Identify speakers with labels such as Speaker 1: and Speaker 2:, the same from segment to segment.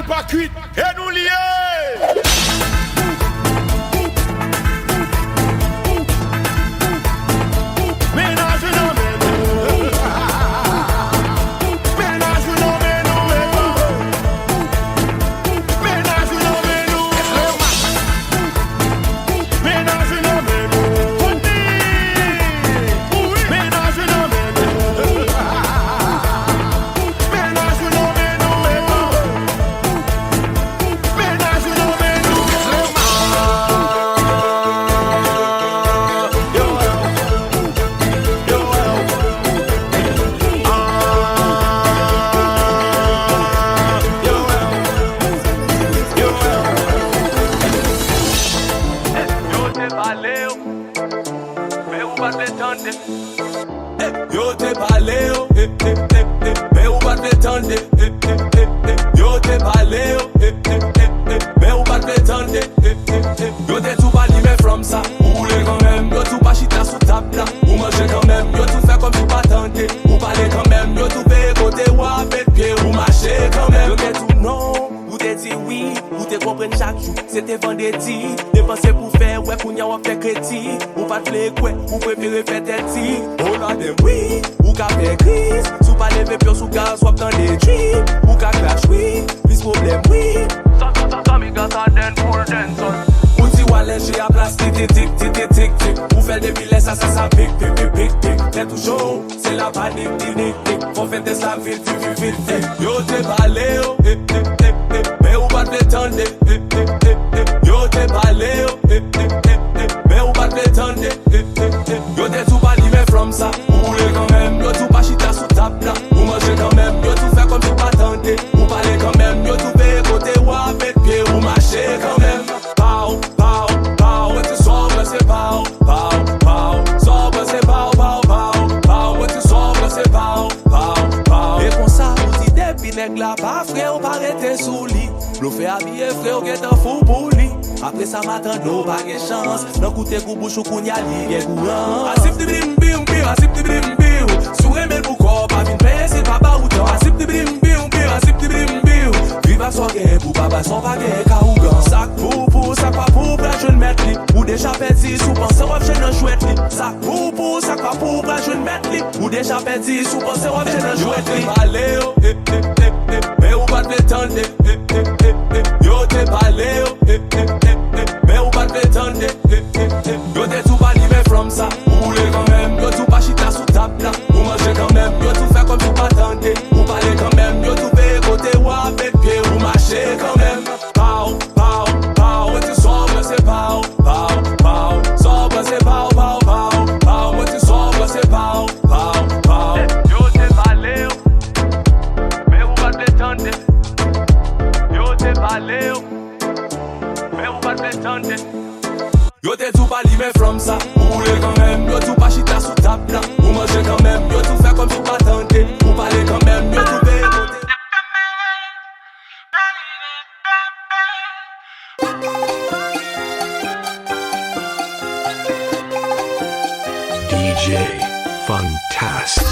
Speaker 1: ni pas cuite, et nous liés. Ménage non mais nous. Ménage non mais nous. Ménage non mais nous. Ménage non mais nous. Ménage non mais nous. Ménage non mais nous. Ménage non mais nous.
Speaker 2: Yo te paleo, mais ou pas t'étendre. Yo te paleo, mais ou pas t'étendre. Yo te tout bali mais from ça, ou roule quand même. Yo tout pas chita sous table là, ou manger quand même. Yo tout fait comme si pas tenté, ou parler quand même. Yo tout paye côté ou avec pied, ou marcher quand même. Yo te tout non, ou te dit oui, ou te comprendre chaque jour. C'était vendredi, dépenser pour faire, ouais, pour n'y avoir fait crédit. Ou pas te les quoi, ou préférer faire tête si. Oh là dem oui, ou qu'a fait crise. Sous pas lever pion sous gaz, swap dans les dreams. Ou qu'a crash oui, plus problème oui. Ça, mi gata den pour den son. Ou ti wallet j'ai à place, tic. Ou fait des billets, ça, pic. T'es toujours, c'est la panique, tic. Faut faire des slaves vite. Yo te balé, mais ou pas te tendre. Yo te balé, mais ou pas te tendre. Yo te tout bali mais from ça, ou roule quand même. Yo tout pas chita sous table là, ou manger quand même. Yo tout fait comme si pas tenté, ou parler quand même. Yo tout paye côté ou avec pied, ou marcher quand même. Pow, ouais tu sobre c'est pow. Sobre c'est pow. Ouais tu sobre c'est pow. Et comme ça, vous dites depuis nèg la pas frère, ou pas arrêter sous lit. L'eau fait habiller frère, qui est un fou pour lui. Après ça m'attend nous pas de chance. N'en coûte goût bouche ou qu'on y a lié courant. Asip ti bim Sou remel pou corps pas vin payer c'est papa ou temps. Asip ti bim Viva so gen pou papa son pa gen ka ou gan. Sak pou, sak pa pou pra jeune mettre li. Ou déjà perdu sous penser ou j'ai nan chouette li. Sak pou, sak pa pou pra jeune mettre li. Ou déjà perdu sous penser ou j'ai nan chouette li. Yo te balé, mais ou pas te tendre. Yo te balé, mais ou pas te tendre. Yo te tout bali mais from ça, ou roule quand même. Yo tout pas chita sous table là, ou manger quand même. Yo tout fait comme si pas tenté, ou parler quand même. Yo tout paye côté ou avec pied, ou marcher quand même. Pow, ouais tu sobre c'est pow. Sobre c'est pow. Ouais tu sobre c'est pow. Yo te balé, mais ou pas te tendre. Yo te balé, mais ou pas te tendre. Yo te tout bali mais from ça, ou roule quand même. Yo tout pas chita sous table là, ou manger quand même. Yo tout fait comme si pas tenté, ou parler quand même. Yo tout paye côté.
Speaker 3: DJ Fantastic.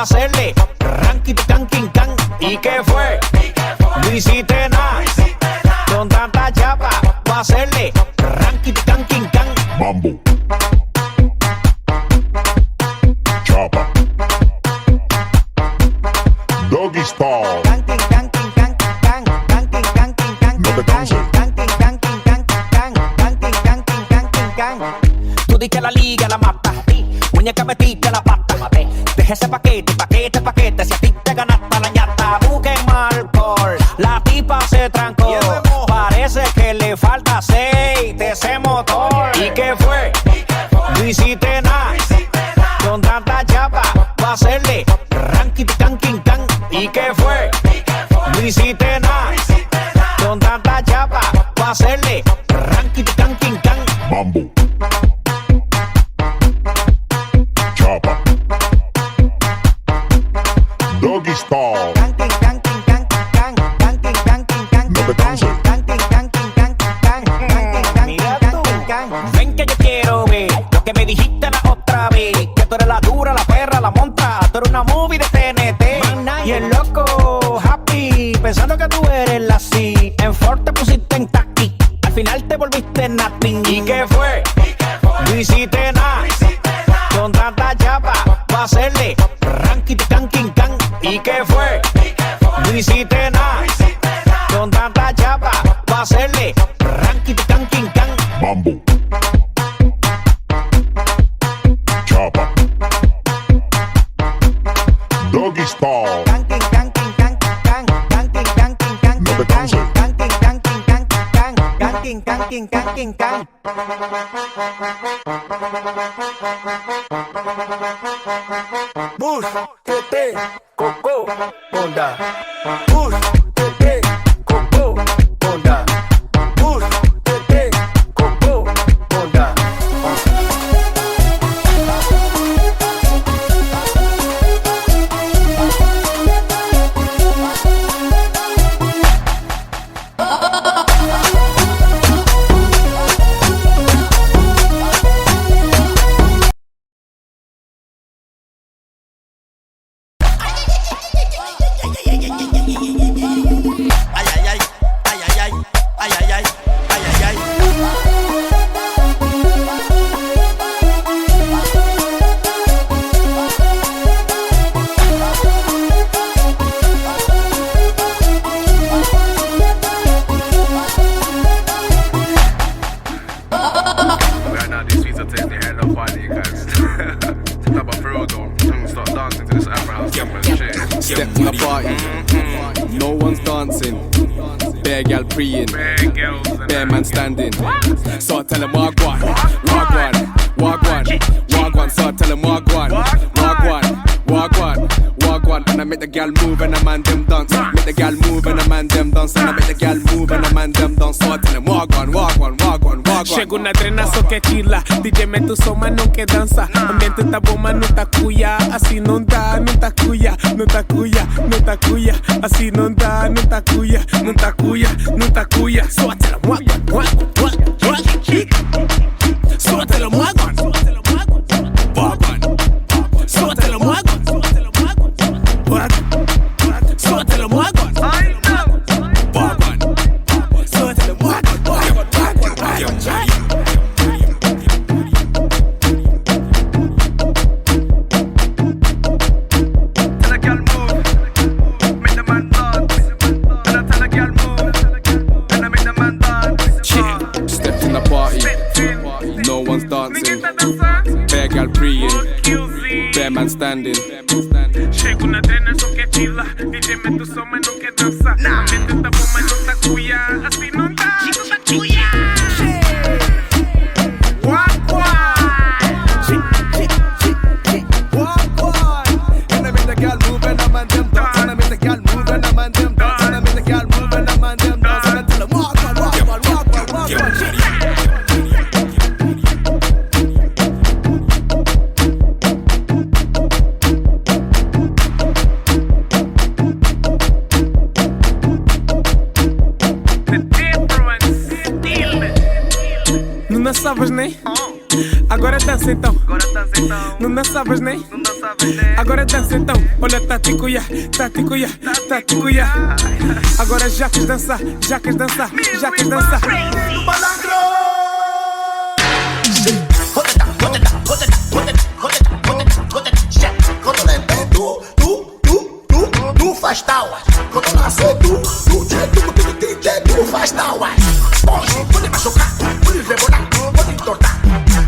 Speaker 4: hacerle ranking, can, king, can. ¿Y qué fue? No hiciste nada. Con tanta chapa, va a hacerle ranking, can, king, can.
Speaker 1: Mambo. Chapa. Doggy style. No te canses.
Speaker 4: Tú di que la liga la mata. Muñeca metiste la pata. Deja ese paquete, paquete. Si a ti te ganaste la ñata, busquen mal por. La tipa se trancó. Parece que le falta aceite ese motor. ¿Y qué fue? No hiciste nada. Con tanta chapa, va a hacerle ranking, can, king, can. ¿Y qué fue? No hiciste nada. Con tanta chapa, va a hacerle ranking, can, king, can.
Speaker 1: Mambo. Chapa. Doggy style. No te canses.
Speaker 4: Ven que yo quiero ver lo que me dijiste la otra vez. Que tú eres la dura, la perra, la monta. Tú eres una movie de TNT. Y el loco happy, pensando que tú eres la C. En Ford te pusiste en taqui. Al final te volviste nothing. ¿Y qué fue? No hiciste nada. Con tanta chapa, va a hacerle ranking, can, king, can. ¿Y qué fue? No hiciste nada. Con tanta chapa, va a hacerle ranking, can, king, can.
Speaker 1: Mambo. Chapa. Doggy style. No te canses.
Speaker 2: Bush, tete, coco, onda. Bush, tete, coco, onda. Bush, tete, coco, onda.
Speaker 5: Step to the party, no one's dancing. Bare gal preying, bare man standing. So I tell them wagwan, wagwan, wagwan, wagwan. So I tell them wagwan, wagwan, wagwan, wagwan. And I make the gal move and the man them dance. Make the gal move and the man them dance. And I make the gal move and the man them dance. So I tell them wagwan, wagwan, wagwan, wagwan.
Speaker 6: Chega una trenazo que chila, DJ mete o som, mas não quer dança. Ambiente tá bom, mas não tá cuia. Assim não tá, não tá cuia, não tá cuia, não tá cuia. Assim não tá, não tá cuia, não tá cuia, não tá cuia. Só te la muaguan, só te la muaguan, wagwan. Só te la muaguan, só te la muaguan, wagwan. Só te la muaguan.
Speaker 5: Bare gal preying, bare man standing.
Speaker 6: Chega una trenazo que chila, DJ mete o som, mas não quer dança. Ambiente tá bom, mas não tá cuia. Assim não tá, não tá cuia.
Speaker 5: And I make the gal move and the man them dance. And I make the gal move and the man them dance. And I make the gal move and the man them dance. And I tell them wagwan, wagwan, wagwan, wagwan.
Speaker 6: Não sabes, né? Agora dança então. Não dançavas nem? Agora dança então. Olha, taticuia, taticuia, taticuia. Agora já quis dançar, já quis dançar, já quis dançar.
Speaker 7: Tu faz tal, quando nascer tu faz tal. Hoje vou lhe machucar, vou lhe rebolar, vou lhe entortar.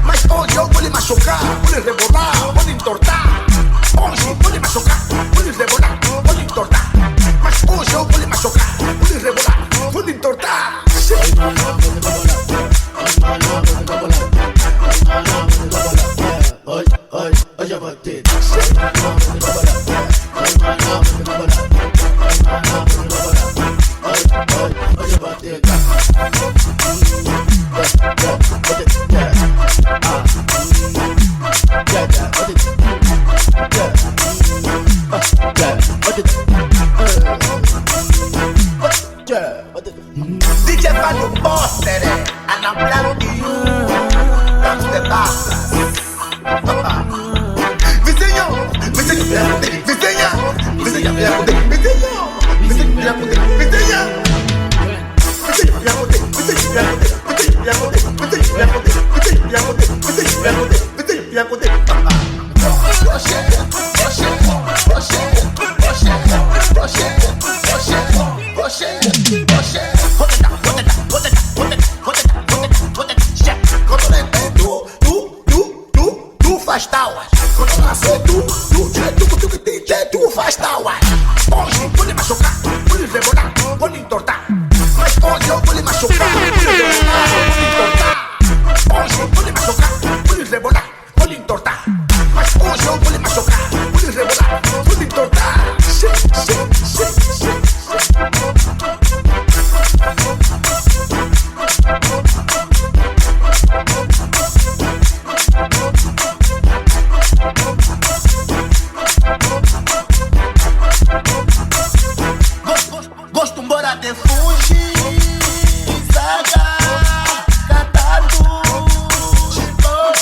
Speaker 7: Mas hoje eu vou lhe machucar, vou lhe rebolar, vou lhe entortar. Hoje vou lhe machucar, vou lhe rebolar, vou lhe entortar. Mas hoje eu vou lhe machucar, vou lhe rebolar, vou lhe entortar. Hoje eu vou ter. DJ Van the boss, baby, and I'm proud of you. That's the boss. Vizinho, tu faz tal. Quando nascer tu faz tal. Hoje vou lhe machucar, vou lhe rebolar, vou lhe entortar. Mas hoje eu vou lhe machucar, vou lhe rebolar, vou lhe entortar. Hoje vou lhe machucar, vou lhe rebolar, vou lhe entortar. Mas hoje eu vou lhe machucar, vou lhe rebolar, vou lhe entortar. Gosto embora de fugir, saga, catado, de boa,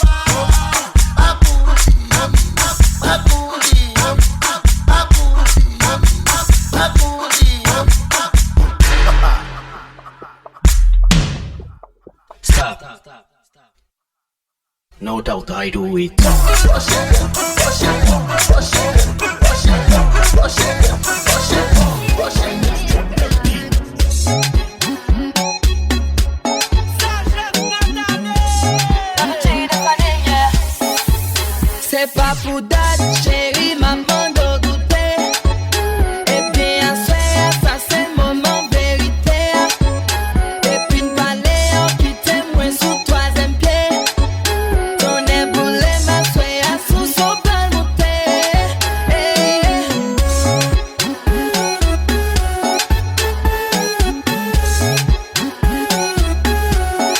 Speaker 7: acudir. Stop. No doubt I do it.
Speaker 8: C'est pas pour date, chérie, maman de goûter. Et bien, ça c'est moment vérité. Et puis, une balai, qui t'aime, sous troisième pied. Ton éboulé, ma soya, sous son plan monté.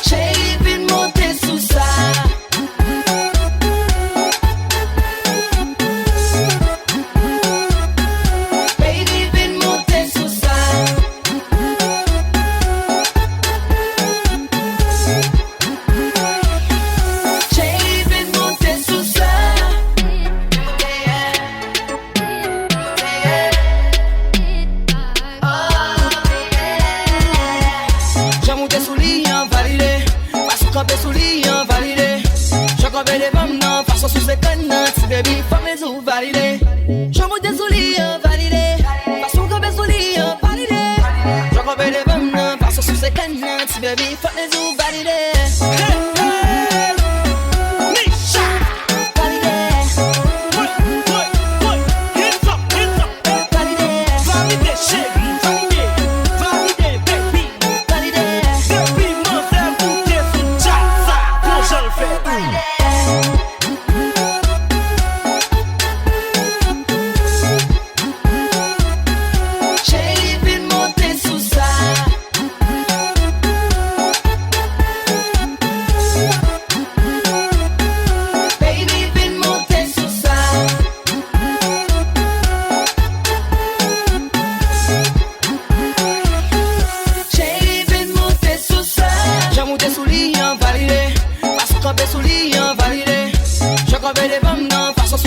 Speaker 8: Chérie, Vin Monte Sou Sa. Baby, femme sous validé. Je monte des souliers validé. Façon comme des souliers validé. Je remets les femmes, façon sous ces cannes. Baby, femme sous validé.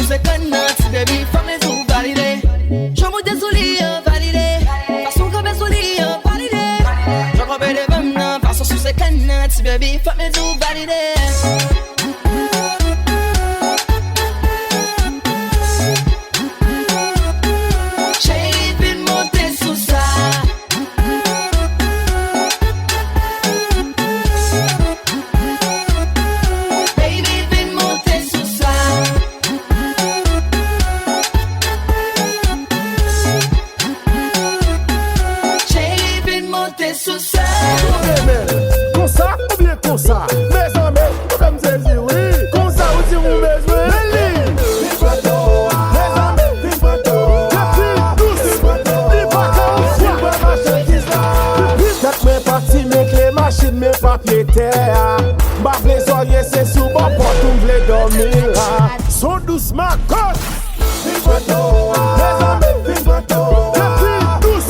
Speaker 8: ces canettes, baby, femme et tout validé. Je monte des souliers, validé. Façon comme des souliers, validé. Je crois que les femmes, façon sous ces canettes, baby, femme et tout validé. Chérie, Vin Monte Sou Sa. Baby, Vin Monte Sou Sa. Chérie, Vin Monte Sou Sa.
Speaker 9: Comme ça, ou bien comme ça. Mes amis, comme c'est dit, oui. Comme ça, ou dire vous besoin. Mes papiers terre, bave les oreilles, c'est sous bon pour tout v'lez dormir. Son doucement, coche. Les amis, douce,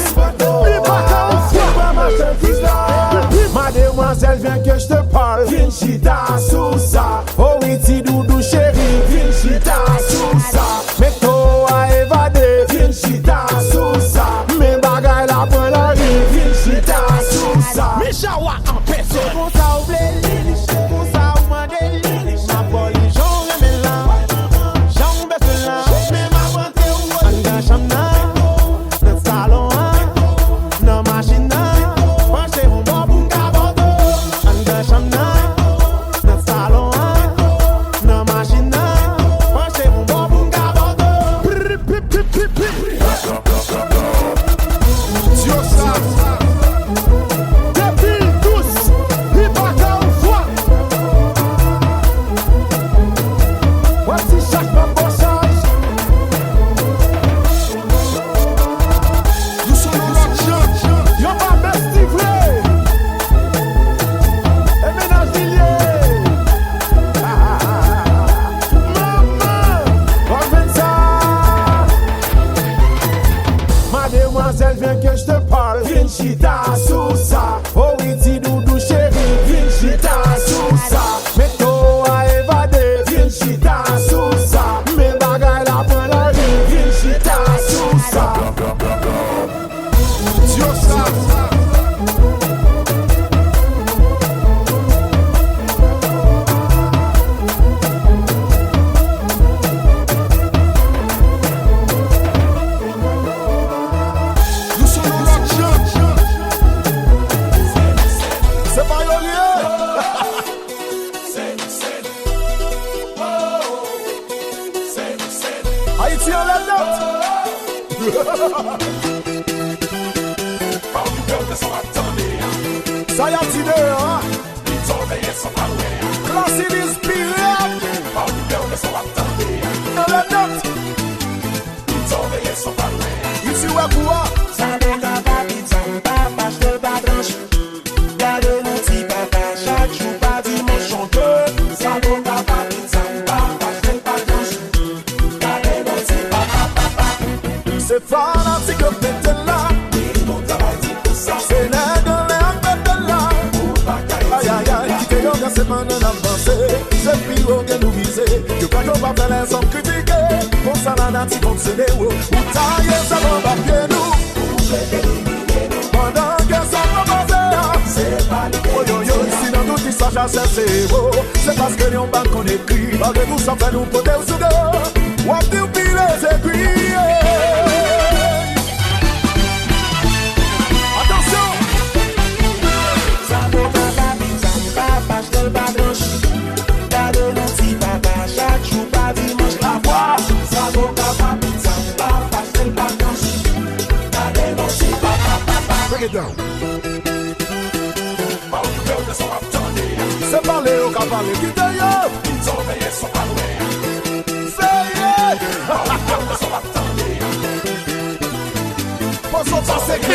Speaker 9: mademoiselle, viens que je te parle. Vin chita sous ça. Oh oui, ti doudou chéri. Vin chita sous ça. Mais toi à évader. Vin chita sous ça. Mes bagailles la prend la rue. Vin chita sous ça. Michawa en personne. Pour ça ou blé, pour ça ou mandé. Ma police, j'en remets là. J'en baisse là. Mais ma vente est où? En dans chambre, dans le salon, dans la machine. Pensez on va pour gabodo. En dans chambre, dans le salon, dans la machine. Pensez on va pour gabodo. Dieu ça. Mademoiselle, viens que je te parle. Vin chita sous ça. Oh oui, ti doudou chéri. Vin chita sous ça. Mais toi à évader. Vin chita sous ça. Mes bagailles la prend la rue. Vin chita sous ça. Dieu ça. C'est pas le lieu. Haïti en la note. Ça y a dit dehors. Classe inspiré. Dans la note. Ici ou à quoi? Ça n'est qu'un papier, ça ne pas parce que pas tranche. Gardez mon petit papa, chaque jour pas dimanche chanteur. Ça n'est qu'un papier, ça ne pas parce que pas tranche. Gardez mon petit papa. C'est fanatique que t'es là. C'est l'air de l'air de là. Aïe aïe aïe, qui te yoga c'est maintenant avancé. C'est plus haut que nous viser. Que quand on va faire les hommes critiquer. Pour ça la nati contre c'est des hauts. Ou tailler ça va pas bien nous. Pendant que ça va passer. C'est pas nous. Oh yo yo, si dans tout ça c'est beau. C'est parce que nous pas qu'on écrit. Malgré tout ça fait nous poter au sud. Ou à dire pile les aiguilles. Attention. Ça vaut pas ça ne pas parce que pas tranche. Gardez mon petit papa chaque jour pas dimanche la voix. Ça vaut pas ça ne pas parce que pas tranche. Gardez mon petit papa. Break it down. C'est parler au cavalier qui d'ailleurs. Ils ont veillé sur la loi. C'est yeah. Pour son passé qui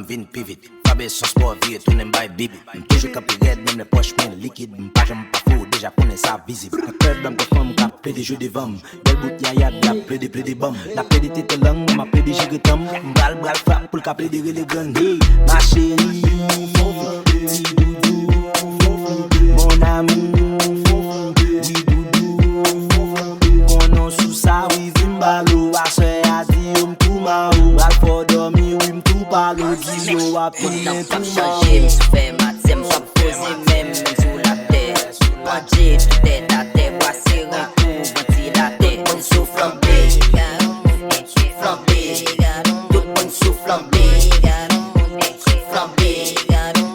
Speaker 4: Vin pivot, Fabé son sport vie, tout n'aime pas bibi. Toujours capé red, même les poches pleines liquides. Pas j'aime pas fou, déjà connais ça visible. Un club d'homme de femme, qui appelé des jeux de ventes. Belle bout yaya, qui appelé des bombes. La paix des têtes longues, m'a appelé des gigotomes. Bral frappe pour le capé des relégants. Hey, ma chérie, petit doudou, mon amour, oui doudou. On en sous ça, oui, vimbalo, à ce a dit, tout ma ou, al faut dormir, oui, tout parle, dis-moi, à piller, tout
Speaker 8: changer, me fait ma thème, ça pose même sous la terre. Manger, tout tête à terre, voici un coup, ventilateur. On souffle flambé, tout le monde souffle flambé,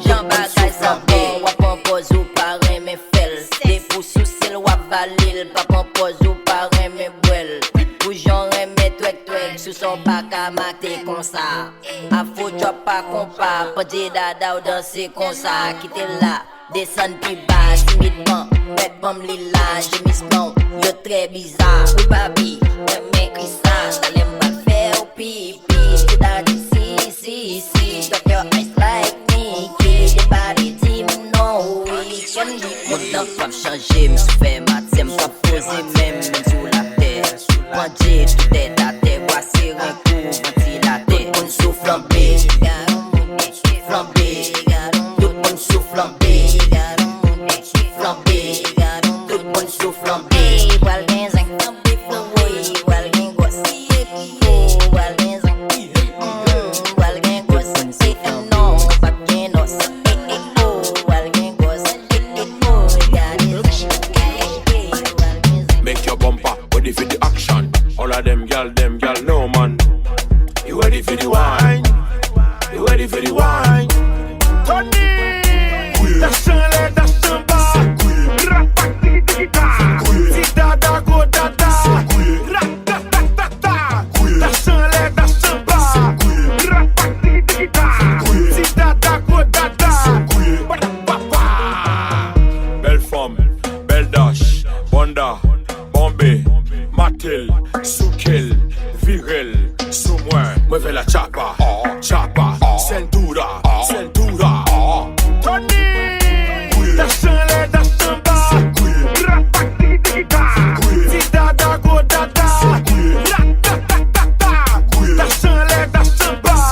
Speaker 8: j'en bagaille sans bon, wap en pose ou pareil, mes fels. Des pouces sous cil, wap valil, pap en pose ou pareil, mes bouelles. Ou j'en remets twek, sous son bac à mater comme ça. A fou drop pas compas, pas de dada ou danser comme ça. Quittez là, descend plus bas, timidement. Bête bombe lila, j'ai mis bon, yo très bizarre. Oui baby, ouais m'écris ça, ça l'aime pas faire au pipi. Tu t'as dit si, got your eyes like me. Your body team, no, we can be. Mon temps pas changer, me fait ma thème, pas poser même sous la terre. Manger tout tête à terre, voici un coup, ventilateur. On souffle flambé, tout le monde souffle flambé, tout le monde souffle flambé. While dancing, while gang was while dancing, while gang was no, but can't no, while gang was
Speaker 2: Make your bumper ready for the action. All of them gal, no man. You ready for the wine? You ready for the wine?
Speaker 9: Tony, dash en bas, rapakitita, si dada go dada, ratatatata, dash en bas, rapakitita, si dada go dada,
Speaker 2: Belle femme, belle dash, bonda, bombé, matil, soukil, viril, sous moi vais la chapa, cintura,
Speaker 9: Tony, dash en bas, rapakitita, si dada go dada, ratatatata, dash en bas,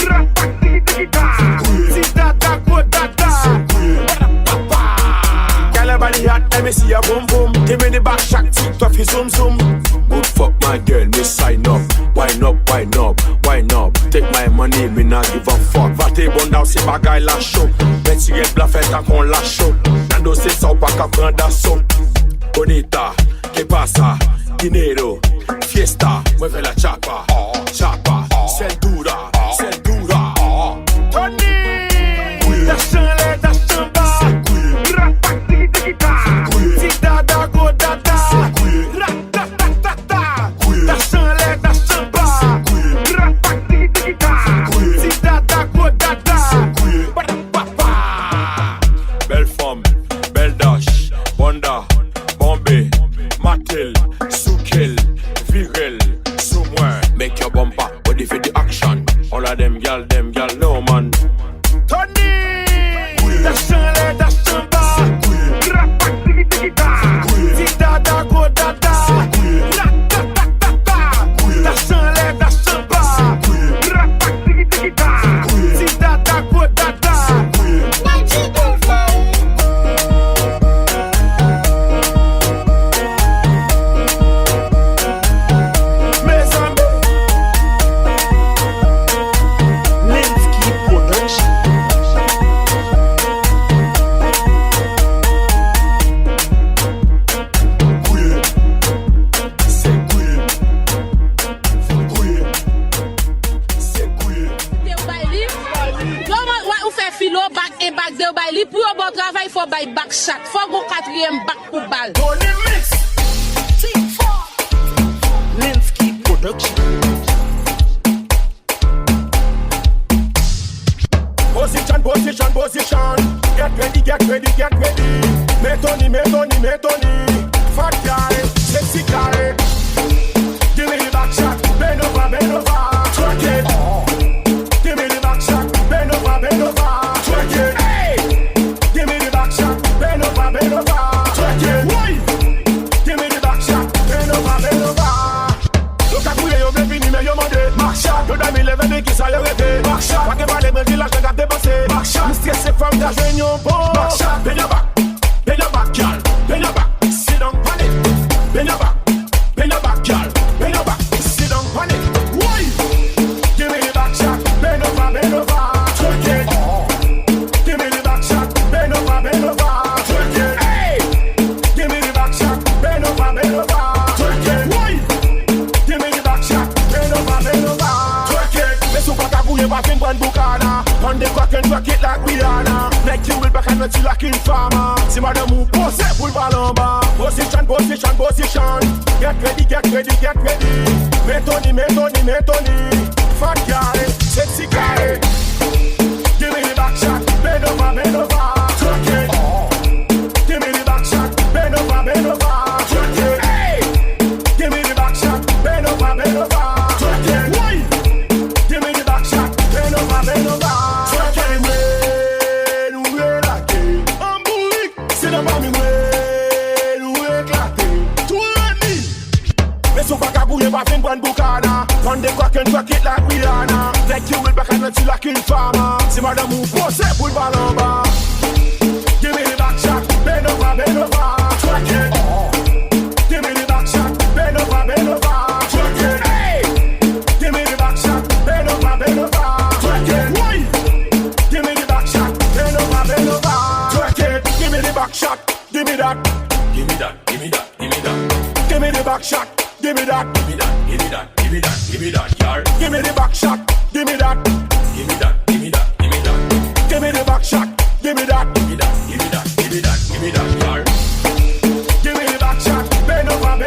Speaker 9: rapakitita, si dada go dada.
Speaker 2: Girl, your body hot, let me see you go
Speaker 9: boom boom. Give me the back shot, TikTok fi zoom zoom.
Speaker 3: Good fuck my girl, me sign up. Wine up, wine up, wine up. Take my money, me not give a fuck.
Speaker 9: Va te bon dans ces bagailles la chaud. Mais si elle bla fait tant qu'on la chaud. Nando c'est ça ou pas qu'à prendre d'assaut. Bonita, que pasa? Dinero, fiesta, mueve la chapa, chapa, c'est dura, c'est dura. Tony, dashanle, dashamba, rapati tikita, si dada go dada, ratatata, dashanle, dashamba, rapati tikita, si dada go dada, papa. Belle femme, belle dash, bonda, bombé, matel, soukil, viril, sous moi. Make your bumper, ready for the action. All of them gal, no man. Tony, dashanle, dashamba, rapati tikita, si dada go dada, ratatata, dashanle, dashamba, rapati tikita, si dada go dada. Mes amis, Linsky Production.
Speaker 10: Ou fait filo back et back de bail pour un bon travail faut bail back shot faut go quatrième back pour balle
Speaker 9: TonyMix, Linsky Production. Position, position, position. Get ready, get ready, get ready. Me Tony, me Tony, me Tony. Fat guy, sexy guy. Give me the back shot, bend over, twerk it. Give me the back shot, bend over, twerk it. Hey, give me the back shot, bend over, twerk it. Why? Give me the back shot, bend over. Look at you, you're vini, mais you're mandé. Back shot, you dame level de qui ça y rêvé. Back shot, pas que pas les mêmes villages, je garde dépassé. Back shot, stressé femme ta réunion pour. Back shot, bend your back, girl, bend your back. Sit down on it, bend your back, girl, bend your back. Sit down on it. Why? Give me the back shot, bend over, twerk it. Give me the back shot, bend over, twerk it. Hey, give me the back shot, bend over, twerk it. Why? Give me the back shot, bend over, twerk it. Mais sous pas cabouiller, pas fin bonne boucana. On the crack and rock it like Rihanna. Make you will back and let you like in farmer. Si madame ou pose pour le ballon bas. Position, position, position. Get ready, get ready, get ready. Me Tony, me Tony, me Tony. Fat guy, sexy guy. Give me the back shot, bend over, twerk it. Give me the back shot, bend over, twerk it. Hey, give me the back shot, bend over, twerk it. Why? Give me the back shot, bend over, twerk it. When we like it, I'm bully. C'est dans ma main, when we éclaté. Tout le monde. Mais sous pas cabouiller, pas fin bonne boucana. On the crack and rock it like Rihanna. Like you will back and let you like in farmer. Si madame ou pose pour le ballon bas. Give me the back shot, bend over, twerk it. Give me the back shot, bend over, twerk it. Hey, give me the back shot, bend over, twerk it. Why? Give me the back shot, bend over, twerk it. Give me the back shot, give me that. Give me that, give me that, give me that. Give me the back shot, give me that. Give me that, give me that, give me that, give me that, y'all. Give me the back shot, give me that. Give me that, give me that, give me that. Give me the back shot, give me that. Give me that, give me that, give me that, give me that, y'all. Give me the back shot, bend over,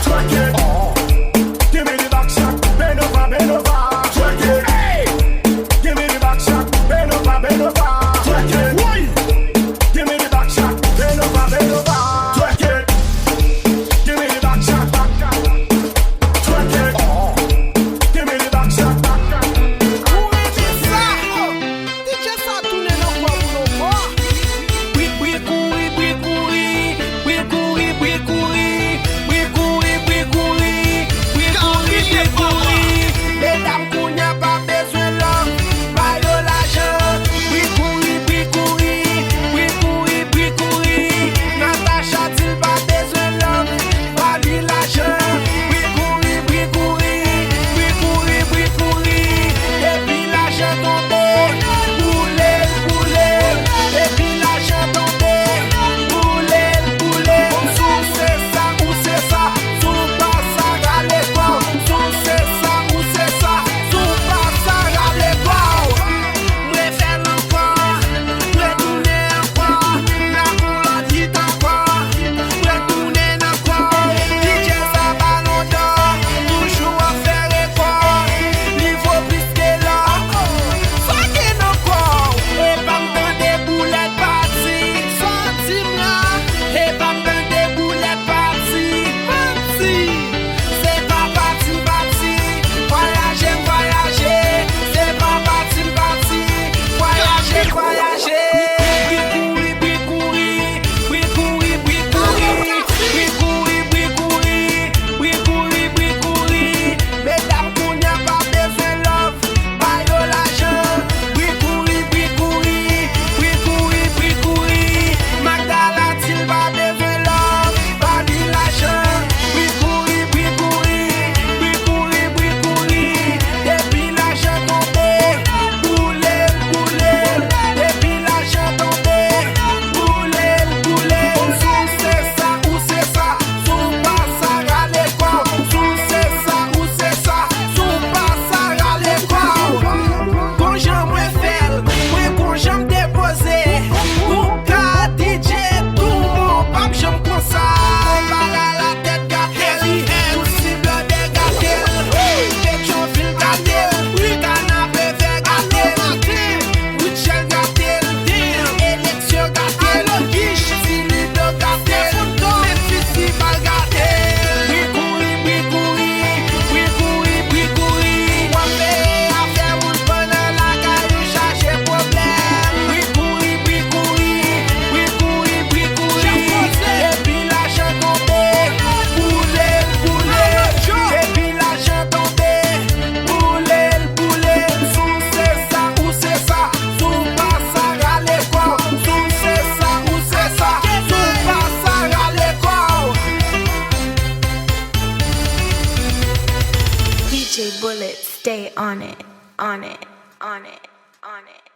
Speaker 9: twerk it. Give me the back shot, bend over, twerk it. Hey, give me the back shot, bend over, twerk it. Why? Give me the back shot, bend over, twerk it. Give me the back shot, twerk it. Give me the back shot.
Speaker 7: DJ Sa tourne dans quoi pour nous voir.
Speaker 11: Stay on it, on it, on it, on it.